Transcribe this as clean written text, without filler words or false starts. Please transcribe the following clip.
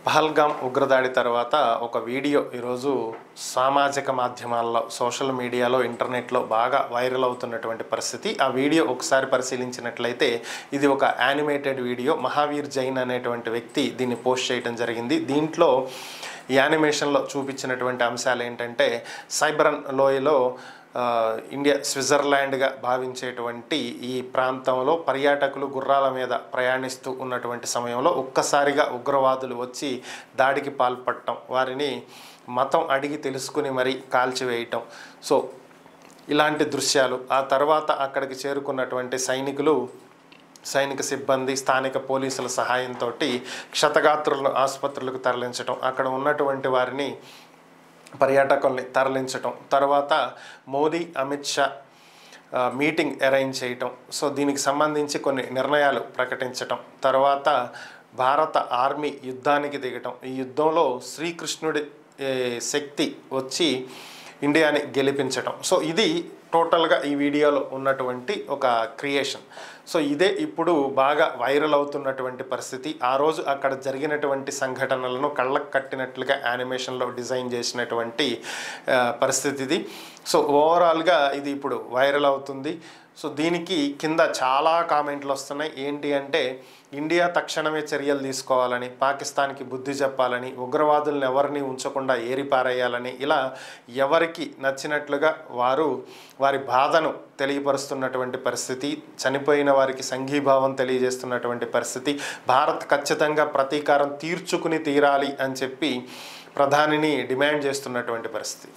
పహల్గామ్ ఉగ్రదాడి తర్వాత ఒక వీడియో ఈరోజు సామాజిక మాధ్యమాల్లో సోషల్ మీడియాలో ఇంటర్నెట్లో బాగా వైరల్ అవుతున్నటువంటి పరిస్థితి. ఆ వీడియో ఒకసారి పరిశీలించినట్లయితే ఇది ఒక యానిమేటెడ్ వీడియో. మహావీర్ జైన్ అనేటువంటి వ్యక్తి దీన్ని పోస్ట్ చేయడం జరిగింది. దీంట్లో ఈ యానిమేషన్లో చూపించినటువంటి అంశాలు ఏంటంటే సైబరన్ లోయలో ఇండియా స్విట్జర్లాండ్గా భావించేటువంటి ఈ ప్రాంతంలో పర్యాటకులు గుర్రాల మీద ప్రయాణిస్తూ ఉన్నటువంటి సమయంలో ఒక్కసారిగా ఉగ్రవాదులు వచ్చి దాడికి పాల్పడటం, వారిని మతం అడిగి తెలుసుకుని మరీ కాల్చివేయటం. సో ఇలాంటి దృశ్యాలు. ఆ తర్వాత అక్కడికి చేరుకున్నటువంటి సైనిక సిబ్బంది స్థానిక పోలీసుల సహాయంతో క్షతగాత్రులను ఆసుపత్రులకు తరలించడం, అక్కడ ఉన్నటువంటి వారిని పర్యాటకుల్ని తరలించటం, తర్వాత మోదీ అమిత్ షా మీటింగ్ అరేంజ్ చేయటం. సో దీనికి సంబంధించి కొన్ని నిర్ణయాలు ప్రకటించటం, తర్వాత భారత ఆర్మీ యుద్ధానికి దిగటం, ఈ యుద్ధంలో శ్రీకృష్ణుడి శక్తి వచ్చి ఇండియాని గెలిపించటం. సో ఇది టోటల్గా ఈ వీడియోలో ఉన్నటువంటి ఒక క్రియేషన్. సో ఇదే ఇప్పుడు బాగా వైరల్ అవుతున్నటువంటి పరిస్థితి. ఆ రోజు అక్కడ జరిగినటువంటి సంఘటనలను కళ్ళకు కట్టినట్లుగా యానిమేషన్లో డిజైన్ చేసినటువంటి పరిస్థితి ఇది. సో ఓవరాల్గా ఇది ఇప్పుడు వైరల్ అవుతుంది. సో దీనికి కింద చాలా కామెంట్లు వస్తున్నాయి. ఏంటి అంటే ఇండియా తక్షణమే చర్యలు తీసుకోవాలని, పాకిస్తాన్కి బుద్ధి చెప్పాలని, ఉగ్రవాదులను ఎవరిని ఉంచకుండా ఏరిపారేయాలని, ఇలా ఎవరికి నచ్చినట్లుగా వారి బాధను తెలియపరుస్తున్నటువంటి పరిస్థితి. చనిపోయిన వారికి సంఘీభావం తెలియజేస్తున్నటువంటి పరిస్థితి. భారత్ ఖచ్చితంగా ప్రతీకారం తీర్చుకుని తీరాలి అని చెప్పి ప్రధానిని డిమాండ్ చేస్తున్నటువంటి పరిస్థితి.